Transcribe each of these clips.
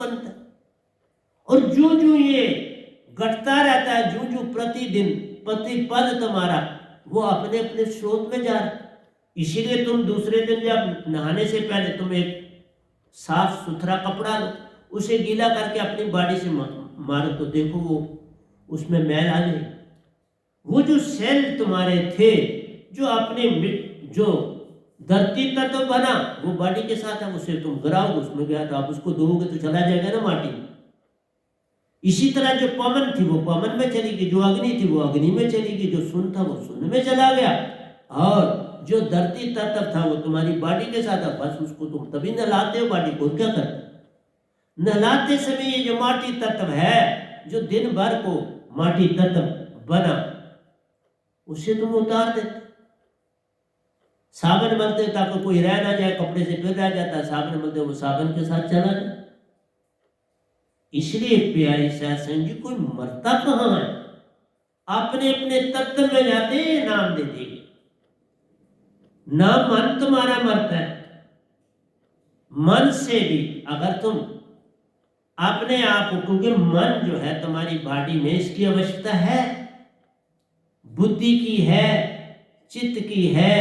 बनता है। और जो जो ये घटता रहता है, जो जो प्रतिदिन प्रतिपद तुम्हारा वो अपने अपने स्रोत में जा रहा है। इसीलिए तुम दूसरे दिन जब नहाने से पहले तुम एक साफ सुथरा कपड़ा लो, उसे गीला करके अपनी बॉडी से मारो तो देखो वो उसमें मैल आ जाएगी। वो जो सेल तुम्हारे थे, जो अपने जो धरती तत्व बना वो बॉडी के साथ है, उसे तुम गिराओगे उसमें गया तो आप उसको धोओगे तो चला जाएगा ना माटी में। इसी तरह जो पवन थी वो पवन में चली गई, जो अग्नि थी वो अग्नि में चली गई, जो शून्य था वो शून्य में चला गया, और जो धरती तत्व था वो तुम्हारी बॉडी के साथ है। बस उसको तुम तभी नहलाते हो, बॉडी को क्या करते? नहलाते समय ये जो माटी तत्व है, जो दिन भर को माटी तत्व बना, उससे तुम उतार देते। साबुन मलते ताकि कोई रह ना जाए, कपड़े से फिर रह जाता है, साबुन मलते वो साबुन के साथ चला जाए। इसलिए प्यारी सत्संग जी, कोई मरता कहाँ है, अपने अपने तत्व में जाते नाम दे देंगे। ना मन तुम्हारा मरता है, मन से भी अगर तुम अपने आप को, क्योंकि मन जो है तुम्हारी बॉडी में इसकी आवश्यकता है, बुद्धि की है, चित्त की है,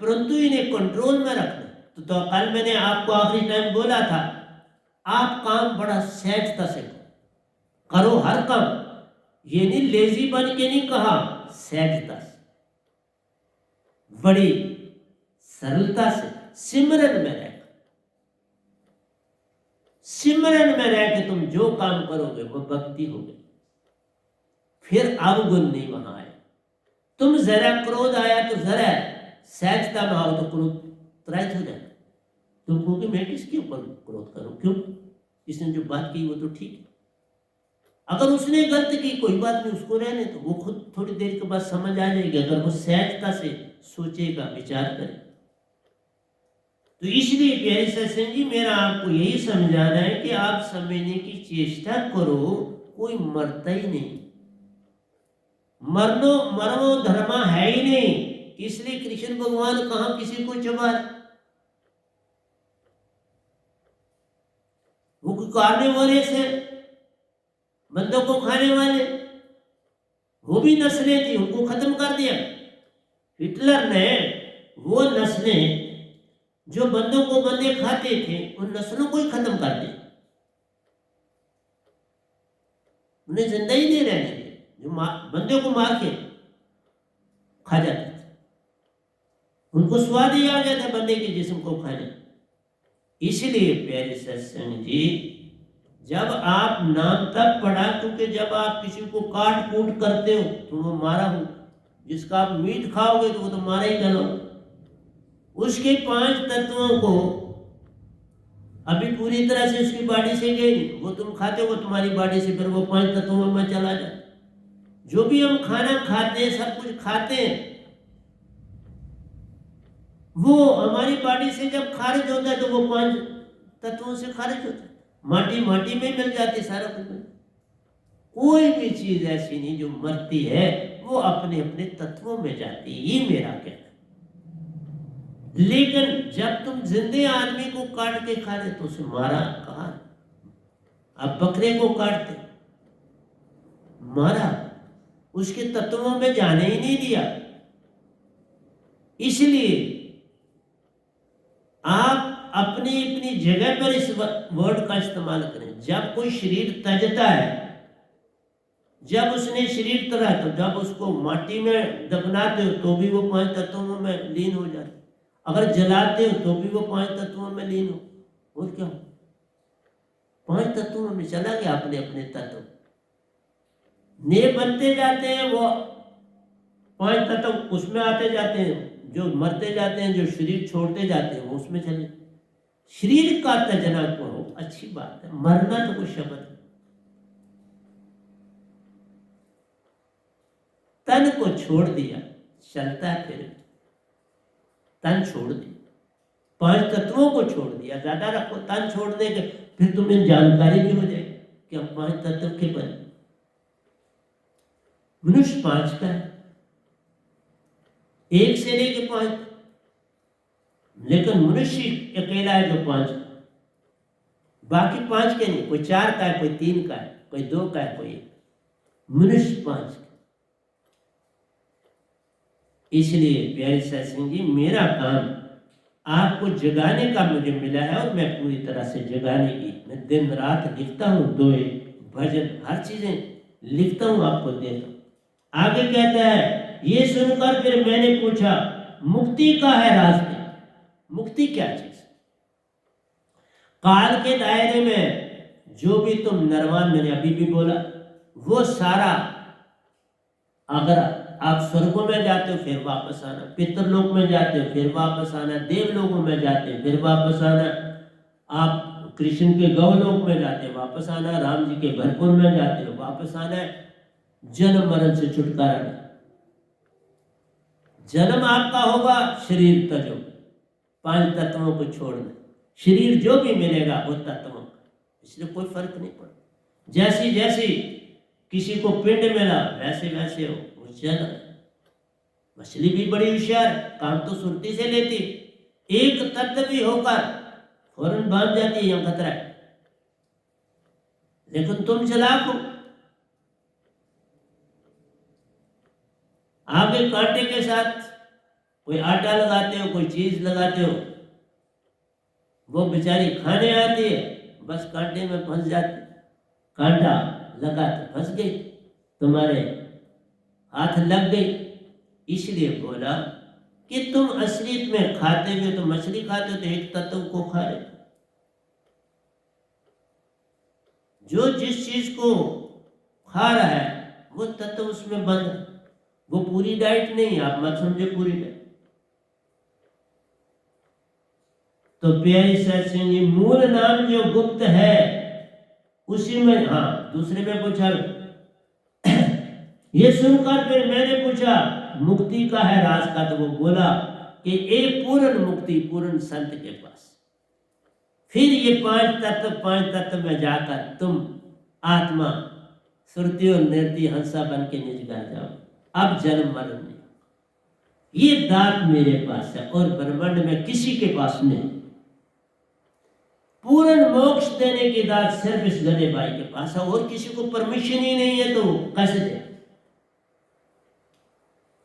परंतु इन्हें कंट्रोल में रखना। तो कल मैंने आपको आखिरी टाइम बोला था, आप काम बड़ा सहजता से करो, हर काम, ये नहीं लेजी बन के नहीं कहा, सहजता से, बड़ी सरलता से सिमरन में रह, सिमरन में रह के तुम जो काम करोगे वो भक्ति होगी। फिर अवगुण नहीं वहां आए। तुम जरा क्रोध आया तो जरा सहजता में आओ तो क्रोध त्रैत हो जाए। तुम कहोगे मैं किसके ऊपर क्रोध करूं, क्यों, इसने जो बात की वो तो ठीक है। अगर उसने गलत की कोई बात नहीं, उसको रहने तो वो खुद थोड़ी देर के बाद समझ आ जाएगी, अगर वो सहजता से सोचेगा, विचार करे। तो इसलिए प्यारे सत्संग जी, मेरा आपको यही समझाना है कि आप समझने की चेष्टा करो, कोई मरता ही नहीं, मरो धर्मा है ही नहीं। इसलिए कृष्ण भगवान कहां किसी को चबा, वो कार्निवोरस है, बंदों को खाने वाले, वो भी नस्लें थी, उनको खत्म कर दिया। हिटलर ने वो नस्लें जो बंदों को बंदे खाते थे, उन नस्लों को ही खत्म कर दिया, उन्हें जिंदा ही नहीं रहने दिया, जो बंदे को मार के खा जाते थे। उनको स्वाद ही आ गया था बंदे के जिस्म को खाने। इसलिए प्यारे सत्संग जी, जब आप नाम तक पढ़ा, क्योंकि जब आप किसी को काट कूट करते हो तो वो मारा हो, जिसका आप मीट खाओगे तो वो तो मारा ही गलो। उसके 5 तत्वों को अभी पूरी तरह से उसकी बॉडी से गए नहीं, वो तुम खाते हो, वो तुम्हारी बॉडी से फिर वो 5 तत्वों में चला जाए। जो भी हम खाना खाते हैं, सब कुछ खाते हैं, वो हमारी बॉडी से जब खारिज होता है तो वो 5 तत्वों से खारिज होता है, माटी माटी में मिल जाती, सारा कुछ। कोई भी चीज ऐसी नहीं जो मरती है, वो अपने अपने तत्वों में जाती, ये मेरा कहना। लेकिन जब तुम जिंदे आदमी को काट के खा रहे तो उसे मारा कहा, अब बकरे को काटते मारा, उसके तत्वों में जाने ही नहीं दिया। इसलिए आप अपनी अपनी जगह पर इस वर्ड का इस्तेमाल करें। जब कोई शरीर तजता है, जब उसने शरीर तरा, तो जब उसको माटी में दफनाते हो तो भी वो 5 तत्वों में लीन हो जाते, अगर जलाते हो तो भी वो 5 तत्वों में लीन हो। और क्या, 5 तत्वों में चला गया, अपने अपने तत्व नए बनते जाते हैं, वो 5 तत्व उसमें आते जाते हैं, जो मरते जाते हैं, जो शरीर छोड़ते जाते हैं वो उसमें चले। शरीर का तजना करो, अच्छी बात है, मरना तो कोई शब्द है। तन को छोड़ दिया, चलता है, फिर तन छोड़ दिया, 5 तत्वों को छोड़ दिया, ज्यादा रखो, तन छोड़ देंगे फिर तुम्हें जानकारी भी हो जाएगी कि हम 5 तत्व के बने। मनुष्य 5 का है, 1 से लेके 5, लेकिन मनुष्य अकेला है जो 5। बाकी 5 के नहीं, कोई 4 का है, कोई 3 का है, कोई 2 का है, कोई 1। मनुष्य 5 का। इसलिए प्यारे सत्संग जी, मेरा काम आपको जगाने का मुझे मिला है और मैं पूरी तरह से जगाने की, मैं दिन रात लिखता हूँ, दोहे भजन हर चीजें लिखता हूँ, आपको देता हूँ। आगे कहता है, ये सुनकर फिर मैंने पूछा, मुक्ति का है रास्ते। मुक्ति क्या चीज? काल के दायरे में जो भी तुम निर्वाण, मैंने अभी भी बोला, वो सारा, अगर आप स्वर्गों में जाते हो फिर वापस आना, पितरलोक में जाते हो फिर वापस आना, देवलोकों में जाते हो फिर वापस आना, आप कृष्ण के गौलोक में जाते हो वापस आना, राम जी के भरपुर में जाते हो वापस आना है। जन्म मरण से छुटकारा नहीं। जन्म आपका होगा शरीर तजो, 5 तत्वों को छोड़ना, शरीर जो भी मिलेगा वो तत्वों का, इसलिए कोई फर्क नहीं पड़ता। जैसी जैसी किसी को पिंड मिला वैसे वैसे हो वो चल। मछली भी बड़ी होशियार, काम तो सुरती से लेती, एक तत्व भी होकर फौरन बांध जाती है, यहाँ खतरा है। लेकिन तुम चालाक हो, आगे कांटे के साथ कोई आटा लगाते हो, कोई चीज लगाते हो, वो बेचारी खाने आती है, बस कांटे में फंस जाती, कांटा लगा तो फंस गई, तुम्हारे हाथ लग गई। इसलिए बोला कि तुम असलियत में खाते हुए तो मछली खाते हो, तो एक तत्व को खा रहे हो। जो जिस चीज को खा रहा है वो तत्व उसमें बंद है, वो पूरी डाइट नहीं, आप मत समझे पूरी डाइट। तो प्यारी सत्संग जी, मूल नाम जो गुप्त है उसी में, हाँ दूसरे में पूछा, ये सुनकर फिर मैंने पूछा, मुक्ति का है रास्ता? तो वो बोला कि एक पूर्ण मुक्ति पूर्ण संत के पास। फिर ये 5 तत्व में जाकर तुम आत्मा सुरती और निर्ति हंसा बन के निज घर जाओ, अब जन्म मरण नहीं। ये दात मेरे पास है और ब्रह्मांड में किसी के पास नहीं। पूर्ण मोक्ष देने की दात सिर्फ इस गधे भाई के पास है, और किसी को परमिशन ही नहीं है, तो कैसे दे?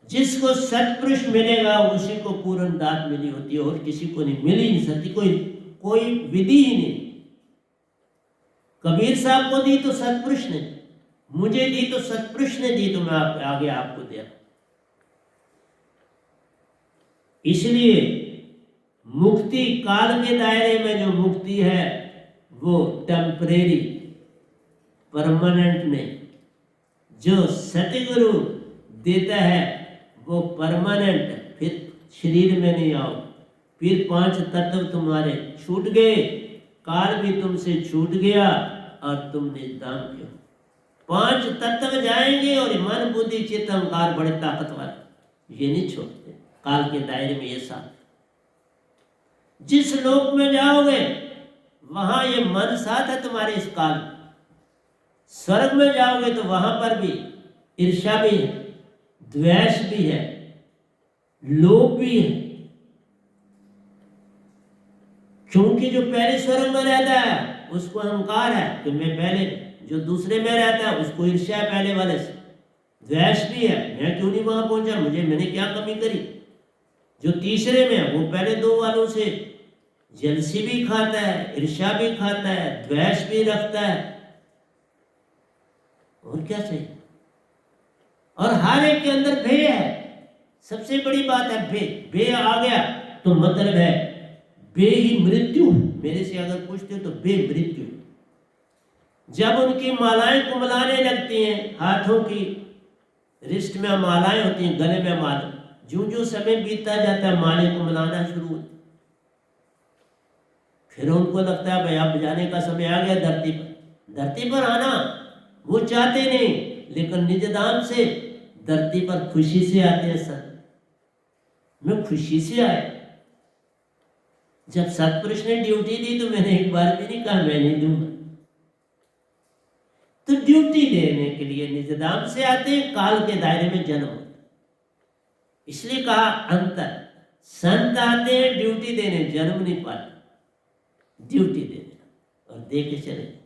जिसको सत्पुरुष मिलेगा उसी को पूर्ण दात मिली होती है, और किसी को नहीं, मिली नहीं सकती, कोई विधि ही नहीं। कबीर साहब को दी तो सत्पुरुष ने, मुझे दी तो सत्पुरुष ने दी, तो मैं आगे आपको दे रहा। इसलिए मुक्ति काल के दायरे में जो मुक्ति है वो टेम्परेरी, परमानेंट नहीं। जो सतगुरु देता है वो परमानेंट, फिर शरीर में नहीं आओ, फिर 5 तत्व तुम्हारे छूट गए, काल भी तुमसे छूट गया और तुम निर्दाम क्यों? 5 तत्व जाएंगे और मन बुद्धि चित्त अहंकार बड़े ताकतवर, ये नहीं छोड़ते काल के दायरे में। ये साथ जिस लोक में जाओगे वहां ये मन साथ है तुम्हारे इस काल। स्वर्ग में जाओगे तो वहां पर भी ईर्ष्या भी है, द्वेष भी है, लोभ भी है, क्योंकि जो पहले स्वर्ग में रहता है उसको अहंकार है कि मैं पहले, जो दूसरे में रहता है उसको ईर्ष्या है पहले वाले से, द्वेष भी है, मैं क्यों नहीं वहां पहुंचा, मैंने क्या कमी करी। जो तीसरे में है वो पहले 2 वालों से जलसी भी खाता है, ईर्ष्या भी खाता है, द्वेष भी रखता है, और क्या चाहिए। और हर एक के अंदर भय है, सबसे बड़ी बात है भय। भय आ गया तो मतलब है बे ही मृत्यु। मेरे से अगर पूछते हो तो बे मृत्यु। जब उनकी मालाएं कुमलाने लगती हैं, हाथों की रिस्ट में मालाएं होती हैं, गले में माला, जो समय बीतता जाता है माले कुमलाना शुरू होती, फिर उनको लगता है भाई अब जाने का समय आ गया धरती पर। धरती पर आना वो चाहते नहीं, लेकिन निज दान से धरती पर खुशी से आते हैं। सर मैं खुशी से आए। जब सतपुरुष ने ड्यूटी दी तो मैंने एक बार भी नहीं कहा मैं नहीं दूंगा। तो ड्यूटी देने के लिए निज दान से आते हैं, काल के दायरे में जन्म होता। इसलिए कहा अंतर, संत आते हैं ड्यूटी देने, जन्म नहीं पाते, ड्यूटी देने। और दे के चले जाओ।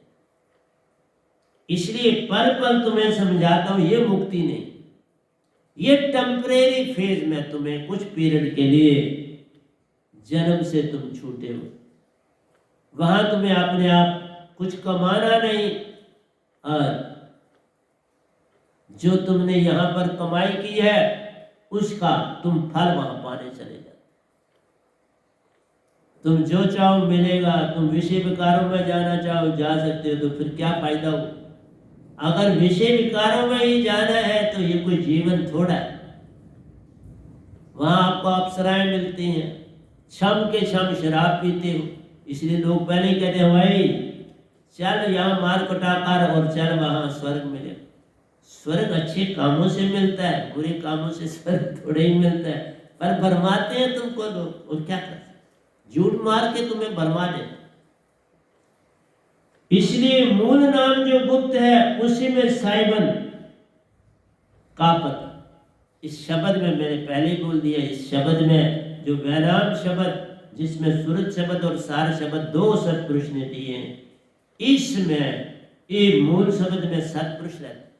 इसलिए पल पल तुम्हें समझाता हूं, ये मुक्ति नहीं, ये टेम्परेरी फेज में तुम्हें कुछ पीरियड के लिए, जन्म से तुम छूटे हो, वहां तुम्हें अपने आप कुछ कमाना नहीं, और जो तुमने यहां पर कमाई की है उसका तुम फल वहां पाने चले जाओ। तुम जो चाहो मिलेगा, तुम विषय विकारों में जाना चाहो जा सकते हो, तो फिर क्या फायदा हो? अगर विषय विकारों में ही जाना है तो ये कोई जीवन थोड़ा है। वहां आपको अप्सराएं मिलती हैं, क्षम के क्षम शराब पीते हो, इसलिए लोग पहले ही कहते हैं भाई चल यहाँ मार कटाकर और चल वहां स्वर्ग मिले। स्वर्ग अच्छे कामों से मिलता है, बुरे कामों से स्वर्ग थोड़े ही मिलता है, पर भरमाते हैं तुमको लोग, और क्या कर, झूठ मार के तुम्हें भरमा दे। इसलिए मूल नाम जो गुप्त है उसी में साइबन का पता। इस शब्द में मैंने पहले ही बोल दिया, इस शब्द में जो वैराम शब्द जिसमें सूरज शब्द और सार शब्द दो सत्पुरुष ने दिए हैं, इसमें ये मूल शब्द में सत्पुरुष रहते।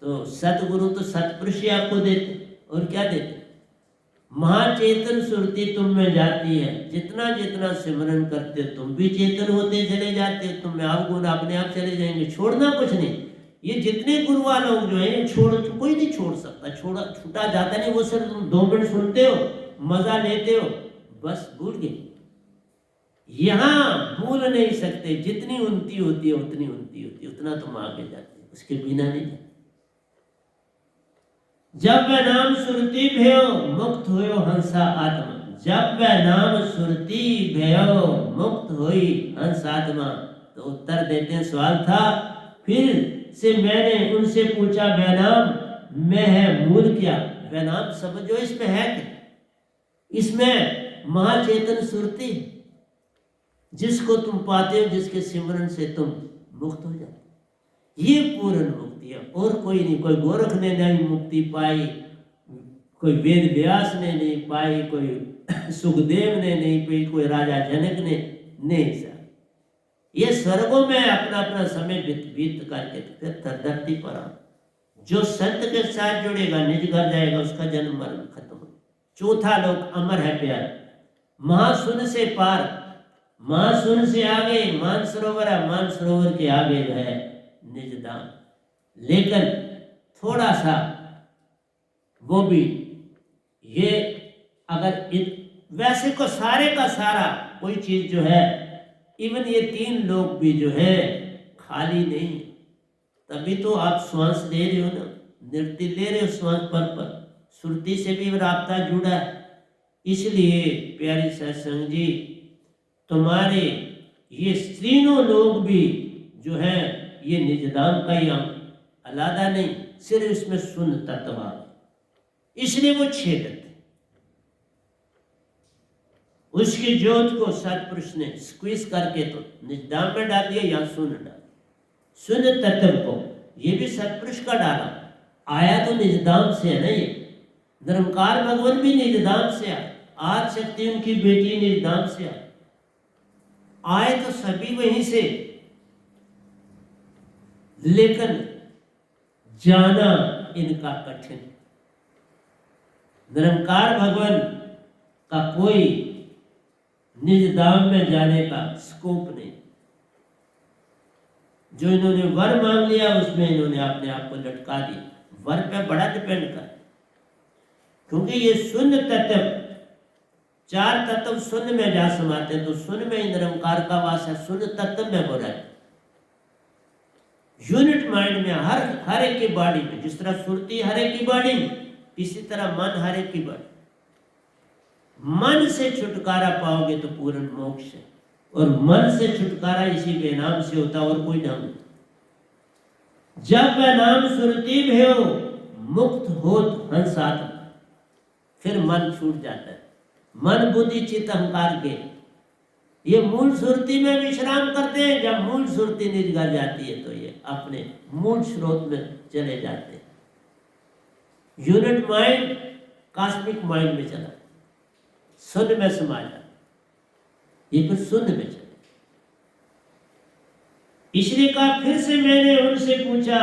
तो सतगुरु तो सत्पुरुष ही आपको देते, और क्या देते? महाचेतन सुरती तुम में जाती है, जितना जितना सिमरन करते हो तुम भी चेतन होते चले जाते हो, तुम में अवगुण अपने आप चले जाएंगे, छोड़ना कुछ नहीं। ये जितने गुरुआ लोग जो है छोड़, कोई नहीं छोड़ सकता, छूटा जाता नहीं। वो सिर्फ तुम 2 मिनट सुनते हो, मजा लेते हो, बस भूल गए। यहाँ भूल नहीं सकते, जितनी उन्नति होती है उतनी उन्नति होती है, उतना तुम आगे जाते हो, उसके बिना नहीं जाते। जब वह नाम सुरती भयो मुक्त होयो हंसा आत्मा, जब वह नाम सुरती भयो मुक्त हुई हंस आत्मा। तो उत्तर देते हैं, सवाल था फिर से मैंने उनसे पूछा वह नाम में है मूल क्या? वह नाम समझो इसमें है क्या? इसमें महाचेतन सुरती जिसको तुम पाते हो, जिसके सिमरन से तुम मुक्त हो जाते, ये पूर्ण मुक्ति है, और कोई नहीं। कोई गोरख ने नहीं मुक्ति पाई, कोई वेद व्यास ने नहीं पाई, कोई सुखदेव ने नहीं पाई, कोई राजा जनक ने नहीं। सर ये स्वर्गों में अपना अपना समय बीत करके फिर धरती पर आ, जो संत के साथ जुड़ेगा निज घर जाएगा, उसका जन्म मरण खत्म हो। चौथा लोक अमर है प्यार, महाशून्य से पार, महाशून्य से आगे मानसरोवर है, मानसरोवर के आगे है निज धाम। लेकिन थोड़ा सा वो भी ये अगर वैसे को सारे का सारा कोई चीज जो है, इवन ये 3 लोग भी जो है खाली नहीं। तभी तो आप श्वास ले रहे हो ना, नृत्य ले रहे हो श्वास पर सुरती से भी राब्ता जुड़ा है। इसलिए प्यारी सत्संग जी, तुम्हारे ये तीनों लोग भी जो है ये निजधाम का ही अलादा नहीं, सिर्फ इसमें शून्य तत्व है, इसलिए वो छेदत। उसकी ज्योत को सत्पुरुष ने स्क्वीज करके तो निजधाम में डाल दिया, या शून्य डाल। शून्य तत्व को ये भी सत्पुरुष का डाला, आया तो निजधाम से है ना। ये निरंकार भगवान भी निजधाम से आए, आदि शक्ति उनकी बेटी निजधाम से आए तो सभी वहीं से, लेकिन जाना इनका कठिन। निरंकार भगवान का कोई निज धाम में जाने का स्कोप नहीं। जो इन्होंने वर मांग लिया उसमें इन्होंने अपने आप को लटका दिया। वर पे बड़ा डिपेंड कर, क्योंकि ये शून्य तत्व, 4 तत्व शून्य में जा समाते हैं, तो शून्य में ही निरंकार का वास है, शून्य तत्व में हो रहा है। यूनिट माइंड में हर एक की बॉडी में, जिस तरह सुरती हर एक की बॉडी में, इसी तरह मन हर एक की बॉडी। मन से छुटकारा पाओगे तो पूर्ण मोक्ष है, और मन से छुटकारा इसी के नाम से होता, और कोई नाम नहीं। जब वह नाम सुरती भयो मुक्त होत हंसात्मा, फिर मन छूट जाता है। मन बुद्धि चित्त अहंकार के ये मूल सुरती में विश्राम करते हैं। जब मूल सुरती निज घर जाती है तो ये अपने मूल स्रोत में चले जाते हैं। यूनिट माइंड कॉस्मिक माइंड में चला, शून्य में समा जाता, ये फिर शून्य में चले। इसलिए कहा, फिर से मैंने उनसे पूछा,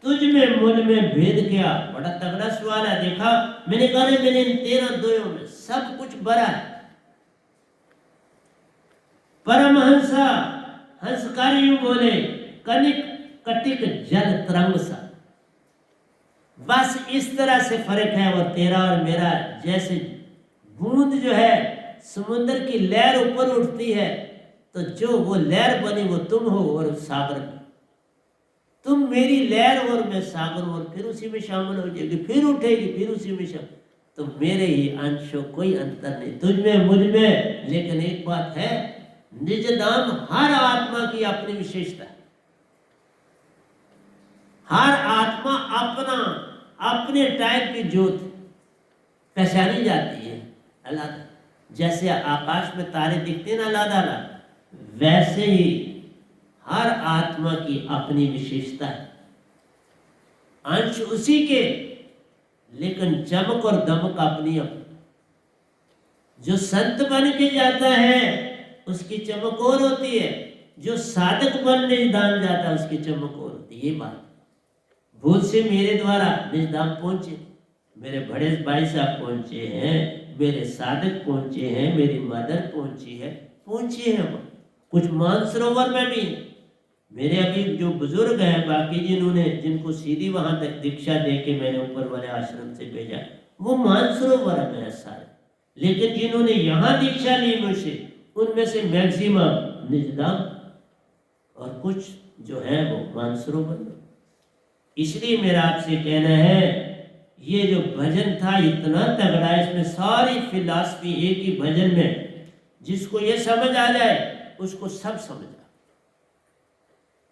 तुझ में मुझ में भेद क्या? बड़ा तगड़ा सवाल है। देखा, मैंने कहा मैंने इन 13 द्वयों में सब कुछ भरा है। परमहंसा हंसकारी यूं बोले, कनिक कटिक जल तरंग सा। बस इस तरह से फर्क है वो तेरा और मेरा। जैसे बूंद जो है समुद्र की लहर ऊपर उठती है, तो जो वो लहर बनी वो तुम हो और सागर में। तुम मेरी लहर और मैं सागर, और फिर उसी में शामिल हो जाएगी, फिर उठेगी, फिर उसी में शामिल। तो मेरे ही अंश हो, कोई अंतर नहीं तुझ में मुझ में। लेकिन एक बात है, निज धाम हर आत्मा की अपनी विशेषता है। हर आत्मा अपना अपने टाइप की ज्योत पहचानी जाती है अल्लाह। जैसे आकाश में तारे दिखते हैं ना अल्लाह, वैसे ही हर आत्मा की अपनी विशेषता है, अंश उसी के, लेकिन चमक और दमक अपनी अपनी। जो संत बन के जाता है उसकी चमक और होती है, जो साधक बनने निजधाम जाता है उसकी चमक और होती है। ये बात भूत से मेरे द्वारा निजधाम पहुंचे, मेरे बड़े भाई साहब पहुंचे हैं, मेरे साधक पहुंचे हैं, मेरी मदर पहुंची है, पहुंचे हैं। कुछ मानसरोवर में भी मेरे अभी जो बुजुर्ग हैं बाकी, जिनको सीधी वहां तक दीक्षा दे के मैंने ऊपर वाले आश्रम से भेजा, वो मानसरोवर में है सारे। लेकिन जिन्होंने यहाँ दीक्षा ली मुझसे, उनमें से मैक्सिमम निजधाम और कुछ जो है वो मानसरोवर में। इसलिए मेरा आपसे कहना है, ये जो भजन था इतना तगड़ा, इसमें सारी फिलॉसफी एक ही भजन में। जिसको ये समझ आ जाए उसको सब समझ आ।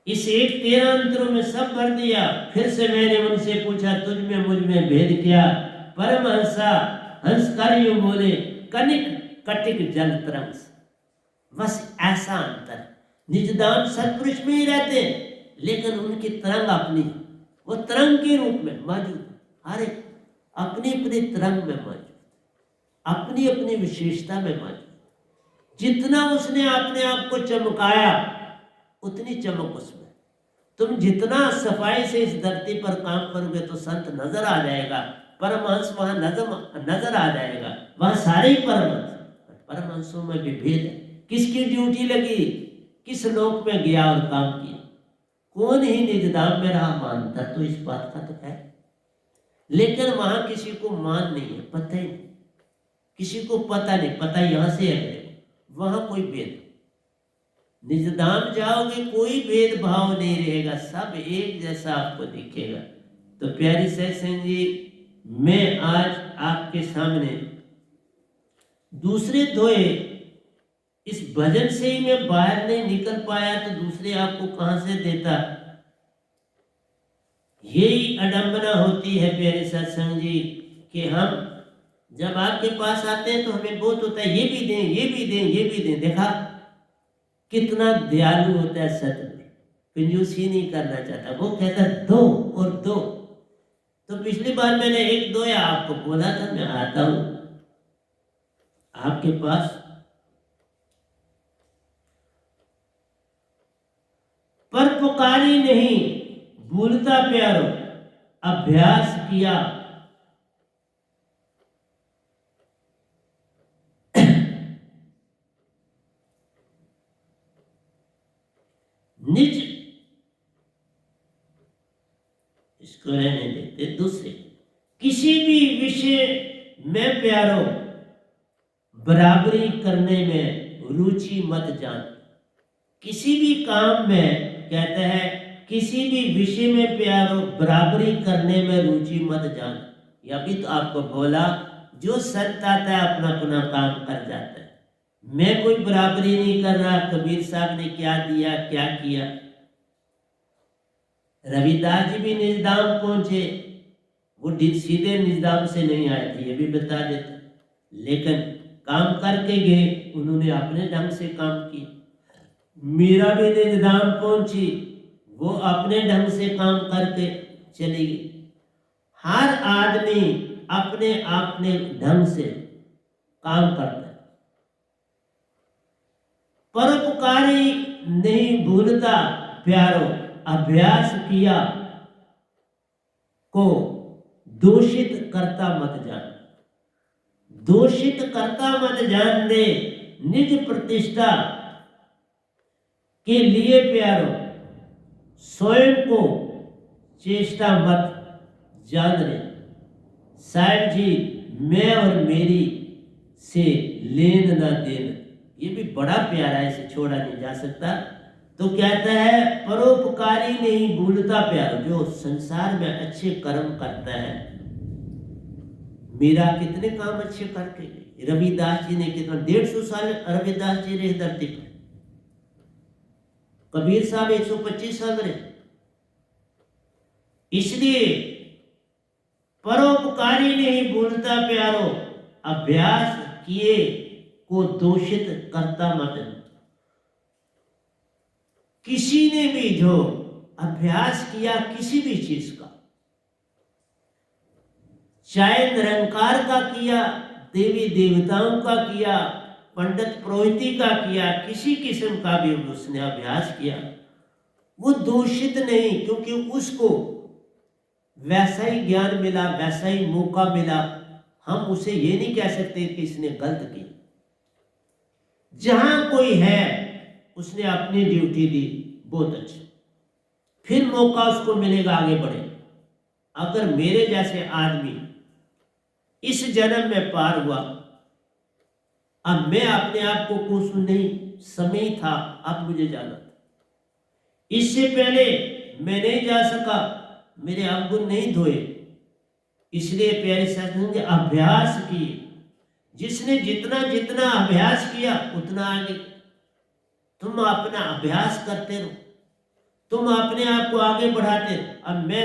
इस एक 13 अंतरों में सब भर दिया। फिर से मैंने उनसे पूछा, तुझ में मुझ में भेद क्या? परमहंसा हंसकारी यूं बोले, कनिक कटिक जल तरंग। बस ऐसा अंतर। निजधाम सत्पुरुष में ही रहते, लेकिन उनकी तरंग अपनी, वो तरंग के रूप में मौजूद। हर एक अपनी अपनी तरंग में मौजूद, अपनी अपनी विशेषता में मौजूद। जितना उसने अपने आप को चमकाया उतनी चमक उसमें। तुम जितना सफाई से इस धरती पर काम करोगे तो संत नजर आ जाएगा, परमहंस वहां नजर आ जाएगा, वहां सारे ही परमहंस। परमहंसों में भी भेद है। किसकी ड्यूटी लगी, किस लोक में गया और काम किया, कौन ही निजधाम में रहा, मानता तो इस बात का तो है। लेकिन वहां किसी को मान नहीं है, पता ही नहीं, किसी को पता नहीं, पता यहां से है, वहां कोई भेद। निजधाम जाओगे कोई भेदभाव नहीं रहेगा, सब एक जैसा आपको दिखेगा। तो प्यारी सत्संग जी, मैं आज आपके सामने दूसरे धोए इस भजन से ही मैं बाहर नहीं निकल पाया, तो दूसरे आपको कहां से देता। यही अडंबना होती है प्यारे सत्संग जी, कि हम जब आपके पास आते हैं तो हमें बहुत होता है, ये भी दें, ये भी दें, ये भी दें। देखा कितना दयालु होता है सत्य, कंजूसी नहीं करना चाहता, वो कहता दो और दो। तो पिछली बार मैंने एक दो या आपको बोला था, मैं आता हूं आपके पास, पर पुकारी नहीं भूलता प्यारो, अभ्यास किया निज। इसको रहने देते। दूसरे, किसी भी विषय में प्यारो, बराबरी करने में रुचि मत जान। किसी भी काम में कहता है, किसी भी विषय में प्यारो, बराबरी करने में रुचि मत जान। या भी तो आपको बोला, जो संत आता है अपना अपना काम कर जाता है, मैं कोई बराबरी नहीं कर रहा। कबीर साहब ने क्या दिया, क्या किया। रविदास जी भी निजधाम पहुंचे, वो सीधे निजधाम से नहीं आए थे, ये भी बता देते, लेकिन काम करके गए, उन्होंने अपने ढंग से काम किया। मीरा भी निजधाम पहुंची, वो अपने ढंग से काम करके चली गई। हर आदमी अपने अपने ढंग से काम करता है। परोपकारी नहीं भूलता प्यारो, अभ्यास किया को दूषित करता मत जान, दूषित करता मत जान दे। निज प्रतिष्ठा के लिए प्यारो, स्वयं को चेष्टा मत जान ले। साहब जी, मैं और मेरी से लेन ना देन, ये भी बड़ा प्यारा है, इसे छोड़ा नहीं जा सकता। तो कहता है परोपकारी नहीं भूलता प्यारो, जो संसार में अच्छे कर्म करता है। मीरा कितने काम अच्छे करके गए, रविदास जी ने कितना, 150 साल रविदास जी रहे धरती पर, कबीर साहब 125 साल रहे। इसलिए परोपकारी नहीं भूलता प्यारो, अभ्यास किए को दूषित करता मत। किसी ने भी जो अभ्यास किया किसी भी चीज का, चाहे निरंकार का किया, देवी देवताओं का किया, पंडित पुरोहिती का किया, किसी किस्म का भी उसने अभ्यास किया, वो दूषित नहीं, क्योंकि उसको वैसा ही ज्ञान मिला, वैसा ही मौका मिला। हम उसे ये नहीं कह सकते कि इसने गलत किया। जहां कोई है उसने अपनी ड्यूटी दी, बहुत अच्छा, फिर मौका उसको मिलेगा आगे बढ़े। अगर मेरे जैसे आदमी इस जन्म में पार हुआ, अब मैं अपने आप को कोसू नहीं, समय था अब मुझे जाना था, इससे पहले मैं नहीं जा सका, मेरे अवगुण नहीं धोए, इसलिए प्यारे सत्संग ने अभ्यास किए। जिसने जितना जितना अभ्यास किया उतना आगे। तुम अपना अभ्यास करते रहो, तुम अपने आप को आगे बढ़ाते रहो। अब मैं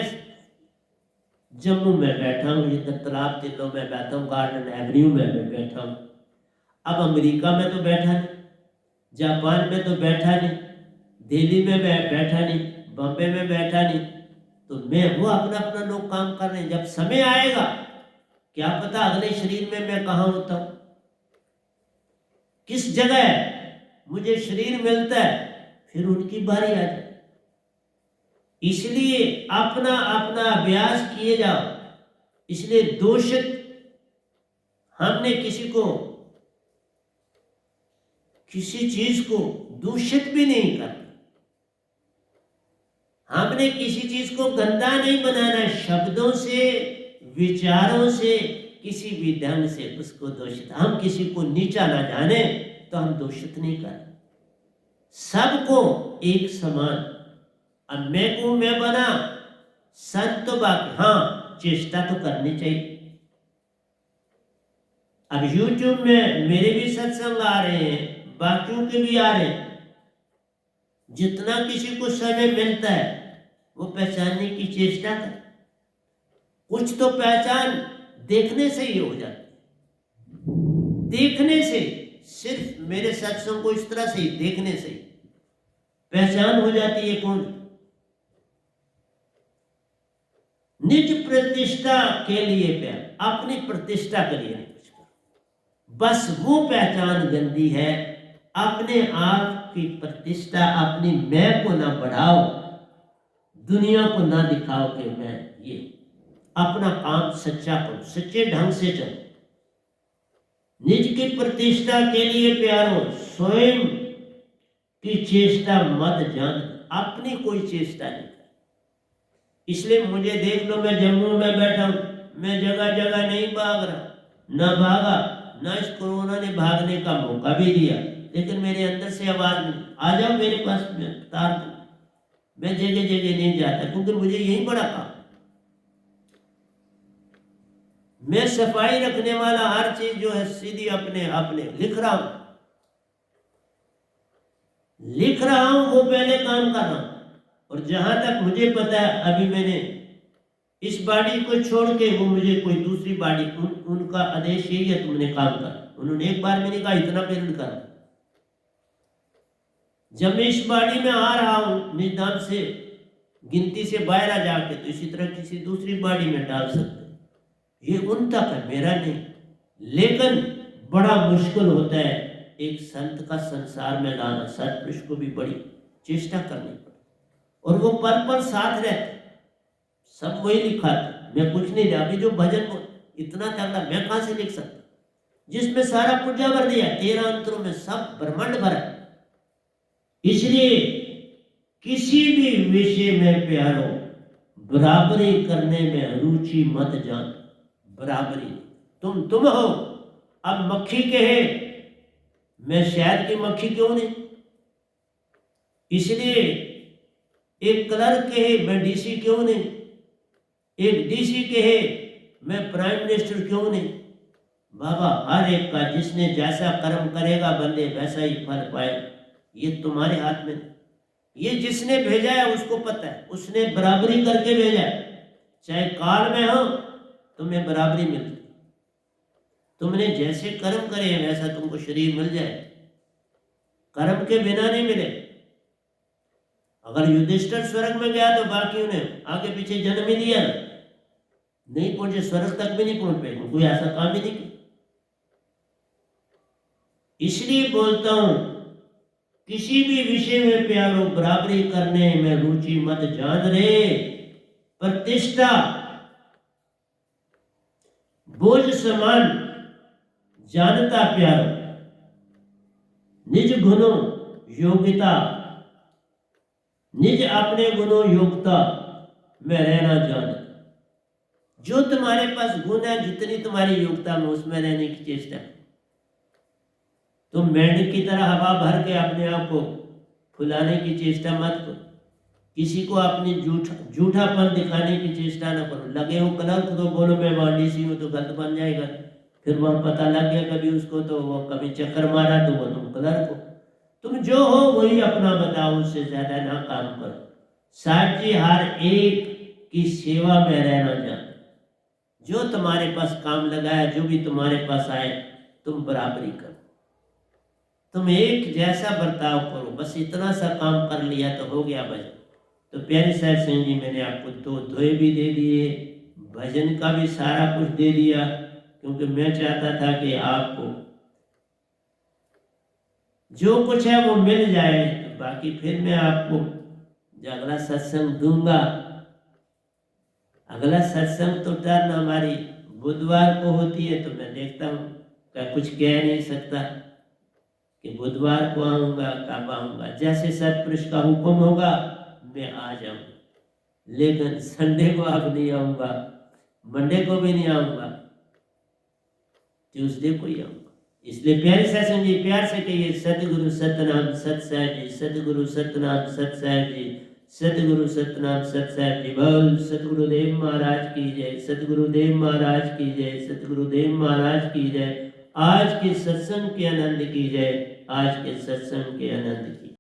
जम्मू में बैठा हूँ, इधर तालाब तिल्लों में बैठा हूँ, गार्डन एवेन्यू में मैं बैठा हूँ। अब अमेरिका में तो बैठा नहीं, जापान में तो बैठा नहीं, दिल्ली में बैठा नहीं, बॉम्बे में बैठा नहीं, तो मैं वो अपना अपना लोग काम कर रहे हैं। जब समय आएगा क्या पता अगले शरीर में मैं कहाँ होता हूँ, किस जगह मुझे शरीर मिलता है, फिर उनकी बारी आ जाए। इसलिए अपना अपना अभ्यास किए जाओ। इसलिए दूषित, हमने किसी चीज को दूषित भी नहीं करना, हमने किसी चीज को गंदा नहीं बनाना, शब्दों से, विचारों से, किसी भी ढंग से उसको दूषित, हम किसी को नीचा ना जाने तो हम दूषित नहीं करें, सबको एक समान। अब मैं को मैं बना संत, तो बाकी हाँ चेष्टा तो करनी चाहिए। अब YouTube में मेरे भी सत्संग आ रहे हैं, बाकियों के भी आ रहे हैं। जितना किसी को समय मिलता है वो पहचानने की चेष्टा कर। कुछ तो पहचान देखने से ही हो जाती है, देखने से, सिर्फ मेरे सत्संग को इस तरह से ही देखने से ही पहचान हो जाती है कौन। निज प्रतिष्ठा के लिए प्यार, अपनी प्रतिष्ठा के लिए नहीं कुछ करो, बस वो पहचान गंदी है। अपने आप की प्रतिष्ठा, अपनी मैं को ना बढ़ाओ, दुनिया को ना दिखाओ कि मैं ये, अपना काम सच्चा करो, सच्चे ढंग से चलो। निज की प्रतिष्ठा के लिए प्यारो, स्वयं की चेष्टा मत जान, अपनी कोई चेष्टा नहीं। इसलिए मुझे देख लो, मैं जम्मू में बैठा हूं, मैं जगह जगह नहीं भाग रहा, ना भागा, ना इस कोरोना ने भागने का मौका भी दिया, लेकिन मेरे अंदर से आवाज नहीं, आ जाओ मेरे पास, मैं तार दूं। मैं जगह जगह नहीं जाता, क्योंकि मुझे यही बड़ा काम। मैं सफाई रखने वाला, हर चीज जो है सीधी अपने अपने लिख रहा हूं वो पहले काम कर रहा हूं। और जहां तक मुझे पता है, अभी मैंने इस बॉडी को छोड़ के वो मुझे कोई दूसरी बॉडी, उनका आदेश यही है तुमने काम कर। उन्होंने एक बार मैंने कहा इतना पेमेंट कर। जब मैं इस बॉडी में आ रहा हूं निदान से, गिनती से बाहर आ जाके, तो इसी तरह किसी दूसरी बॉडी में डाल सकते, ये उन तक है, मेरा नहीं। लेकिन बड़ा मुश्किल होता है एक संत का संसार में लाना, सत्पुरुष को भी बड़ी चेष्टा करनी पड़ती। और वो पल पल साथ रहते, सब वही लिखा था, मैं कुछ नहीं लिया। अभी जो भजन इतना तगड़ा मैं कहां से लिख सकता, जिसमें सारा पुर्जा भर दिया, 13 अंतरों में सब ब्रह्मांड भरा। इसलिए किसी भी विषय में प्यारो बराबरी करने में रुचि मत जान। बराबरी, तुम हो। अब मक्खी कहे मैं शहद की मक्खी क्यों नहीं, इसलिए एक क्लर्क कहे मैं डीसी क्यों नहीं, एक डीसी कहे मैं प्राइम मिनिस्टर क्यों नहीं। बाबा हर एक का जिसने जैसा कर्म करेगा बंदे वैसा ही फल पाए, ये तुम्हारे हाथ में। ये जिसने भेजा है उसको पता है, उसने बराबरी करके भेजा है। चाहे काल में हो तुम्हें बराबरी मिलती, तुमने जैसे कर्म करे वैसा तुमको शरीर मिल जाए, कर्म के बिना नहीं मिले। अगर युधिष्ठिर स्वर्ग में गया तो बाकी उन्हें आगे पीछे जन्म ही दिया, नहीं पहुंचे, स्वर्ग तक भी नहीं पहुंच पाए, कोई ऐसा काम ही नहीं किया। इसलिए बोलता हूं किसी भी विषय में प्यारो बराबरी करने में रुचि मत जान रे। प्रतिष्ठा बोझ समान जानता प्यारो, निज गुणों योग्यता, निज अपने गुणों योग्यता में रहना जान। जो तुम्हारे पास गुण है, जितनी तुम्हारी योग्यता में, उसमें रहने की चेष्टा। तुम मेंढक की तरह हवा भर के अपने आप को फुलाने की चेष्टा मत करो, किसी को अपनी झूठापन दिखाने की चेष्टा न करो। लगे हो क्लर्क तो बोलो मैं वांडीसी हूँ, तो गलत बन जाएगा। फिर वह पता लग गया कभी उसको, तो वो कभी चक्कर मारा तो वो तुम क्लर्क हो। तुम जो हो वही अपना बताओ, उससे ज्यादा ना काम करो। साथ जी हर एक की सेवा में रहना जान। जो तुम्हारे पास काम लगाया, जो भी तुम्हारे पास आए, तुम बराबरी करो, तुम एक जैसा बर्ताव करो। बस इतना सा काम कर लिया तो हो गया भजन। तो प्यारे साहब सिंह जी, मैंने आपको दो धोए भी दे दिए, भजन का भी सारा कुछ दे दिया, क्योंकि मैं चाहता था कि आपको जो कुछ है वो मिल जाए। तो बाकी फिर मैं आपको अगला सत्संग दूंगा। अगला सत्संग तो टर्न हमारी बुधवार को होती है, तो मैं देखता हूँ, क्या कुछ कह नहीं सकता कि बुधवार को आऊँगा कब आऊँगा। जैसे सतपुरुष का हुक्म होगा मैं आ जाऊँगा, लेकिन संडे को अब नहीं आऊँगा, मंडे को भी नहीं आऊँगा, ट्यूसडे को ही आऊँगा। इसलिए प्यारे सत्संग जी प्यार से कहिए सतगुरु सतनाम सत साहिब जी, सतगुरु सतनाम सत साहिब जी, सतगुरु सतनाम सत साहिब जी। बोल सतगुरुदेव महाराज की जय, सतगुरुदेव महाराज की जय, सतगुरुदेव महाराज की जय। आज के सत्संग के आनंद की जय, आज के सत्संग के आनंद की।